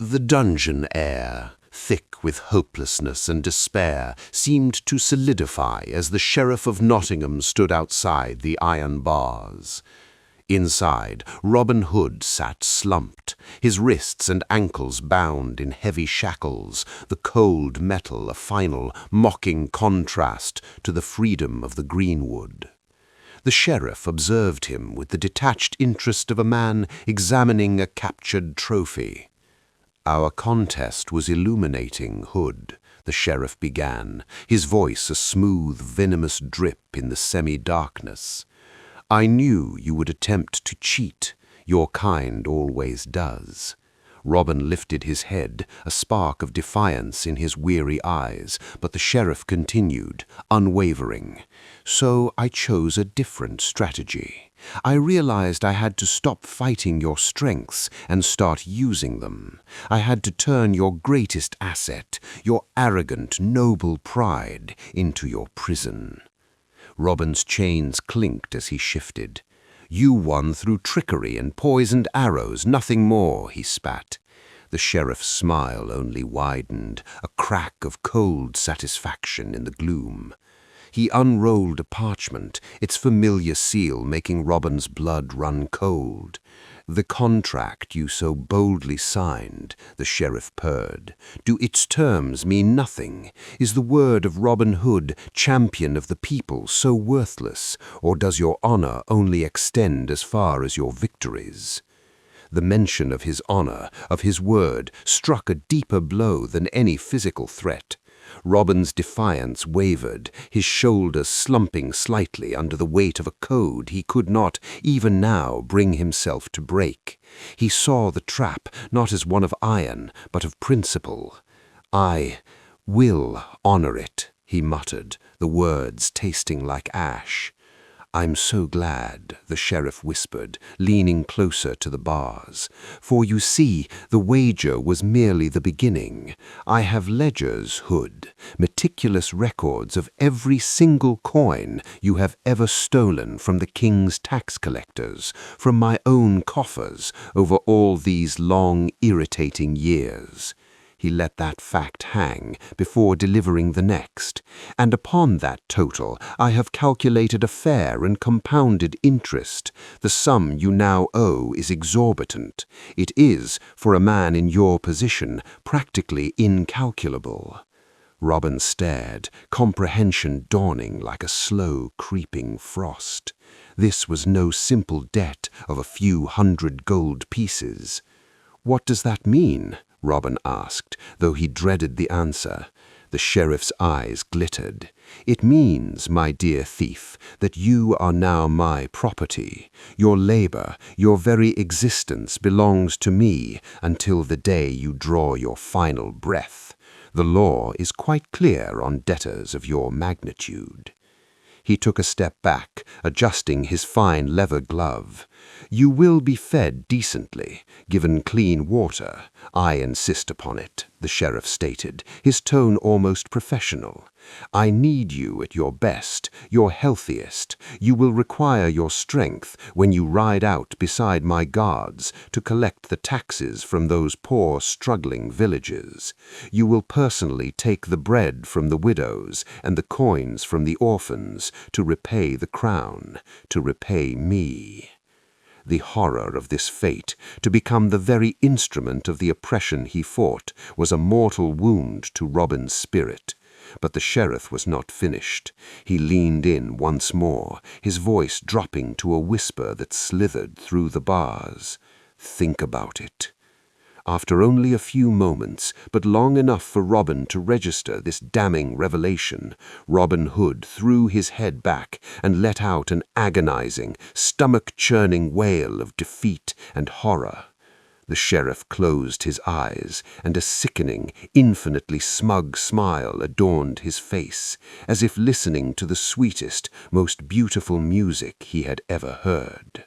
The dungeon air, thick with hopelessness and despair, seemed to solidify as the Sheriff of Nottingham stood outside the iron bars. Inside, Robin Hood sat slumped, his wrists and ankles bound in heavy shackles, the cold metal a final, mocking contrast to the freedom of the greenwood. The sheriff observed him with the detached interest of a man examining a captured trophy. "Our contest was illuminating, Hood," the sheriff began, his voice a smooth, venomous drip in the semi-darkness. "I knew you would attempt to cheat. Your kind always does." Robin lifted his head, a spark of defiance in his weary eyes, but the sheriff continued, unwavering. "So I chose a different strategy. I realized I had to stop fighting your strengths and start using them. I had to turn your greatest asset, your arrogant, noble pride, into your prison." Robin's chains clinked as he shifted. "You won through trickery and poisoned arrows, nothing more," he spat. The sheriff's smile only widened, a crack of cold satisfaction in the gloom. He unrolled a parchment, its familiar seal making Robin's blood run cold. "The contract you so boldly signed," the sheriff purred. "Do its terms mean nothing? Is the word of Robin Hood, champion of the people, so worthless, or does your honor only extend as far as your victories?" The mention of his honor, of his word, struck a deeper blow than any physical threat. Robin's defiance wavered, his shoulders slumping slightly under the weight of a code he could not, even now, bring himself to break. He saw the trap not as one of iron, but of principle. "I will honor it," he muttered, the words tasting like ash. "I'm so glad," the sheriff whispered, leaning closer to the bars. "For you see, the wager was merely the beginning. I have ledgers, Hood, meticulous records of every single coin you have ever stolen from the king's tax collectors, from my own coffers, over all these long, irritating years." He let that fact hang before delivering the next. "And upon that total I have calculated a fair and compounded interest. The sum you now owe is exorbitant. It is, for a man in your position, practically incalculable." Robin stared, comprehension dawning like a slow, creeping frost. This was no simple debt of a few hundred gold pieces. "What does that mean?" Robin asked, though he dreaded the answer. The sheriff's eyes glittered. "It means, my dear thief, that you are now my property. Your labor, your very existence belongs to me until the day you draw your final breath. The law is quite clear on debtors of your magnitude." He took a step back, adjusting his fine leather glove. "You will be fed decently, given clean water. I insist upon it," the sheriff stated, his tone almost professional. "I need you at your best, your healthiest. You will require your strength when you ride out beside my guards to collect the taxes from those poor, struggling villages. You will personally take the bread from the widows and the coins from the orphans to repay the crown, to repay me." The horror of this fate, to become the very instrument of the oppression he fought, was a mortal wound to Robin's spirit. But the sheriff was not finished. He leaned in once more, his voice dropping to a whisper that slithered through the bars. "Think about it." After only a few moments, but long enough for Robin to register this damning revelation, Robin Hood threw his head back and let out an agonizing, stomach-churning wail of defeat and horror. The sheriff closed his eyes, and a sickening, infinitely smug smile adorned his face, as if listening to the sweetest, most beautiful music he had ever heard.